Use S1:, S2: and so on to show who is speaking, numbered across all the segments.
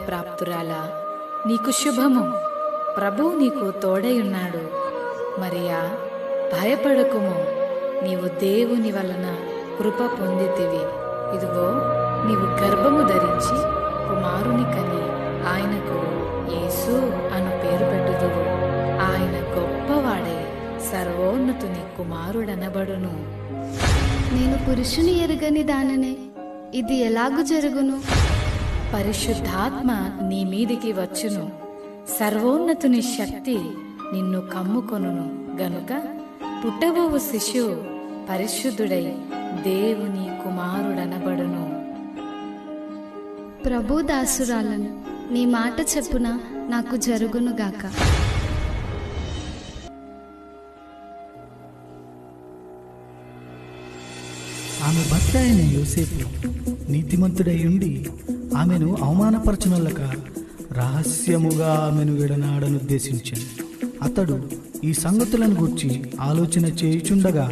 S1: ప్రాప్తురాలా, నీకు శుభము, ప్రభువు నీకు తోడైయున్నాడు. మరియా, భయపడకుము, నీవు దేవుని వలన కృప పొందితివి. ఇదిగో, నీవు గర్భము ధరించి కుమారుని కని ఆయనకు యేసు అను పేరు పెట్టుదువు. ఆయన గొప్పవాడై సర్వోన్నతుని కుమారుడనబడును.
S2: నేను పురుషుని ఎరుగని దాననే, ఇది ఎలాగు జరుగును?
S1: పరిశుద్ధాత్మ నీ మీదికి వచ్చును, సర్వోన్నతుని శక్తి నిన్ను కమ్ముకొనును గనుక పుట్టబోవు శిశువు పరిశుద్ధుడై దేవుని కుమారుడనబడును.
S2: ప్రభు దాసురాలను, నీ మాట చెప్పున నాకు జరుగునుగాక.
S3: ఆమె భర్త అయిన యోసేపు నీతిమంతుడై ఉండి ఆమెను అవమానపరచునొల్లక రహస్యముగా ఆమెను విడనాడనుద్దేశించాను. అతడు ఈ సంగతులను గూర్చి ఆలోచన చేయుచుండగా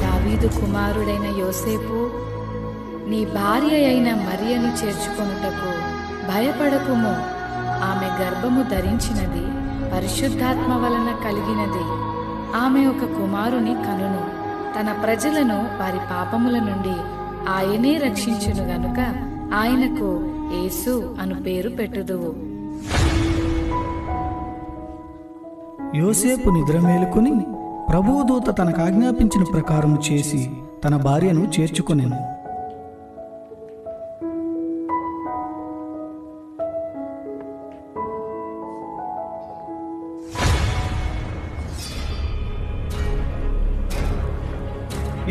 S1: దావీదు కుమారుడైన యోసేపు, నీ భార్య అయిన మరియను చేర్చుకొనుటకు భయపడకుము. ఆమె గర్భము ధరించినది పరిశుద్ధాత్మ వలన కలిగినది. ఆమె ఒక కుమారుని కనును. తన ప్రజలను వారి పాపముల నుండి ఆయనే రక్షించును గనుక ఆయనకు యేసు అను పేరు పెట్టుదువు.
S3: యోసేపు నిద్ర మేలుకొని ప్రభువు దూత తనకు ఆజ్ఞాపించిన ప్రకారం చేసి తన భార్యను చేర్చుకొనెను.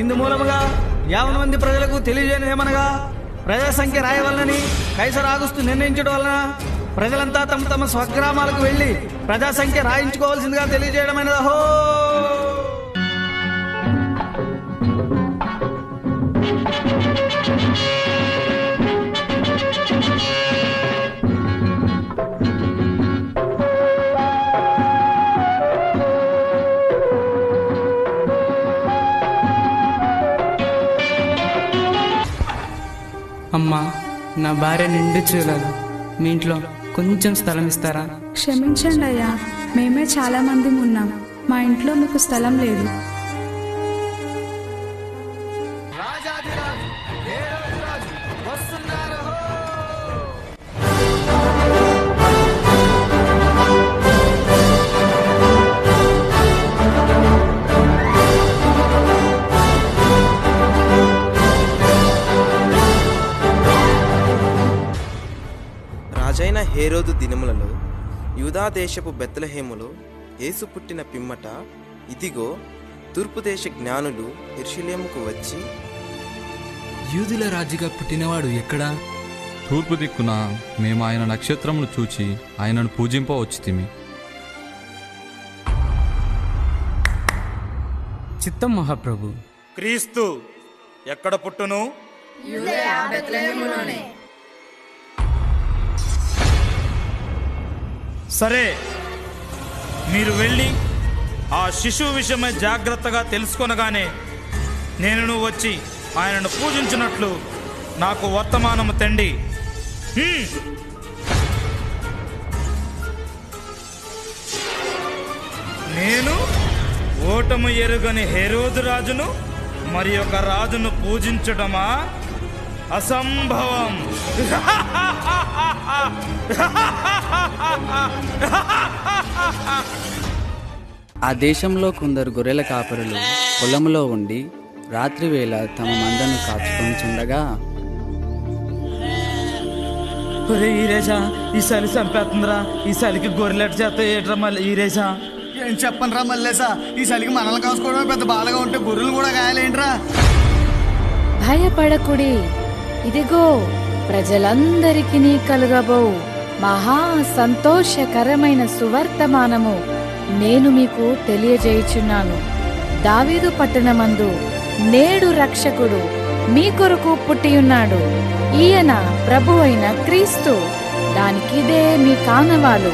S4: ఇందు మూలముగా 50 మంది ప్రజలకు తెలియజేయమనగా, ప్రజా సంఖ్య రాయవలనని కైసర్ ఆగుస్తు నిర్ణయించడం వలన ప్రజలంతా తమ తమ స్వగ్రామాలకు వెళ్లి ప్రజా సంఖ్య రాయించుకోవాల్సిందిగా తెలియజేయడమైనది. అహో!
S5: అమ్మా, నా భార్య నిండు చూడదు. మీ ఇంట్లో కొంచెం స్థలం ఇస్తారా?
S6: క్షమించండి అయ్యా, మేమే చాలా మంది ఉన్నాం. మా ఇంట్లో మీకు స్థలం లేదు.
S7: రాజైన హేరోదు దినములలో యూదా దేశపు బెత్లెహేములో యేసు పుట్టిన పిమ్మట, ఇదిగో, తూర్పు దేశ జ్ఞానులు యెరూషలేముకు వచ్చి,
S8: యూదుల రాజుగా పుట్టినవాడు ఎక్కడా?
S9: తూర్పు దిక్కున మేము ఆయన నక్షత్రమును చూచి ఆయనను పూజింపవచ్చితిమి.
S5: చిత్తం మహాప్రభు.
S10: క్రీస్తు ఎక్కడ పుట్టును? సరే, మీరు వెళ్ళి ఆ శిశువు విషయమై జాగ్రత్తగా తెలుసుకొనగానే నేను వచ్చి ఆయనను పూజించినట్లు నాకు వర్తమానము తెండి. నేను ఓటము ఎరుగని హేరోదు రాజును మరి ఒక రాజును పూజించడమా? అసంభవం.
S5: ఆ దేశంలో కొందరు గొర్రెల కాపరులు పొలంలో ఉండి రాత్రివేళ తమ మందను కాచుకొనిచుండగా,
S4: ఈరేషా, ఈ చలి చంపేస్తుందిరా, ఈ చలికి గొర్రెలెట్ చేత ఏట్రా మళ్ళీ ఈరేషా.
S3: ఏం చెప్పనరా మల్లేసా, ఈ చలికి మనల్ని కాసుకోవడమే పెద్ద బాధగా ఉంటే గొర్రెలు కూడా గాయాలేంట్రా?
S1: భయపడకుడి, ఇదిగో, ప్రజలందరికీ కలుగబో మహా సంతోషకరమైన సువర్తమానము నేను మీకు తెలియజేయుచున్నాను. దావీదు పట్టణమందు నేడు రక్షకుడు మీ కొరకు పుట్టియున్నాడు. ఈయన ప్రభువైన క్రీస్తు. దానికిదే మీ కానవాలు.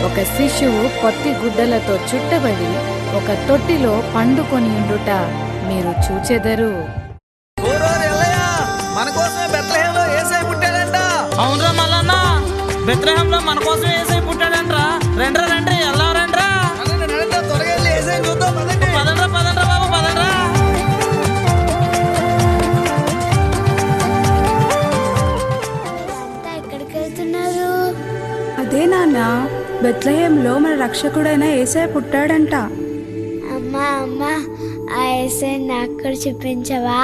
S1: ఒక శిశువు పొత్తి గుడ్డలతో చుట్టబడి ఒక తొట్టిలో పండుకొని ఉండుట మీరు చూచెదరు.
S4: ఓరోరి ఎల్లయ్య, మన కోసమే బెత్లెహేంలో యేసయ్య పుట్టాడంట.
S5: అవునరా మల్లన్న, బెత్లెహేంలో మన కోసం యేసయ్య పుట్టాడంట్రా. రండ్రా రండి, ఎలా రండ్రా.
S4: నడండి, త్వరగా వెళ్ళి యేసయ్యని చూద్దాం, పదండి.
S5: పదండ్రా పదండ్రా బాబు, పదండ్రా.
S2: ఎక్కడికి వెళ్తున్నారు?
S6: అదే నాన్న, బెత్లెహేంలో మన రక్షకుడైన యేసయ్య పుట్టాడంట.
S2: అమ్మా అమ్మా, ఆ యేసయ్య నాకు కూడా చూపించవా?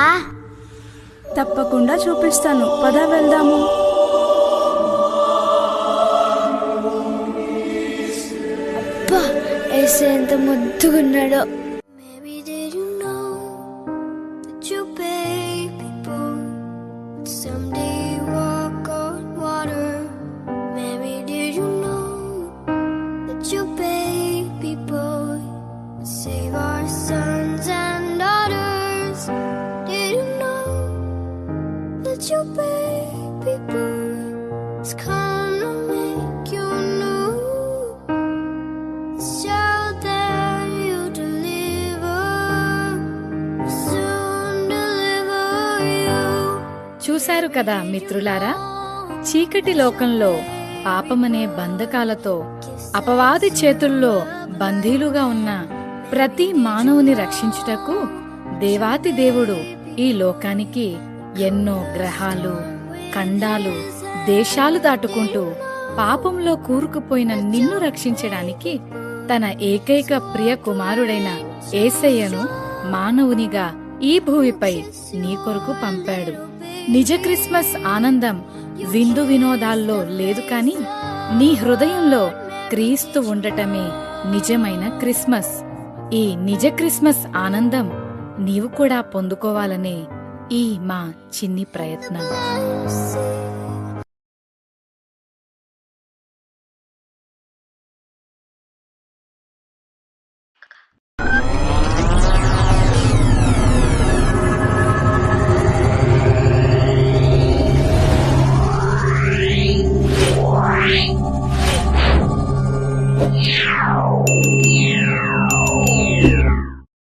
S6: తప్పకుండా చూపిస్తాను, పద వెళ్దాము.
S2: అబ్బా, యేసయ్య ఎంత ముద్దుగున్నాడో. Save our sons and daughters. Did you know that your baby boy is come to make you new? This child that you deliver will soon deliver you.
S1: చూశారు కదా మిత్రులారా, చీకటి లోకంలో పాపమనే బంధకాలతో అపవాది చేతుల్లో బందీలుగా ఉన్న ప్రతి మానవుని రక్షించుటకు దేవాతి దేవుడు ఈ లోకానికి ఎన్నో గ్రహాలు, ఖండాలు, దేశాలు దాటుకుంటూ పాపంలో కూరుకుపోయిన నిన్ను రక్షించడానికి తన ఏకైక ప్రియ కుమారుడైన యేసయ్యను మానవునిగా ఈ భూమిపై నీ కొరకు పంపాడు. నిజ క్రిస్మస్ ఆనందం విందు వినోదాల్లో లేదు కాని నీ హృదయంలో క్రీస్తు ఉండటమే నిజమైన క్రిస్మస్. ఈ నిజ క్రిస్మస్ ఆనందం నీవు కూడా పొందుకోవాలనే ఈ మా చిన్ని ప్రయత్నం.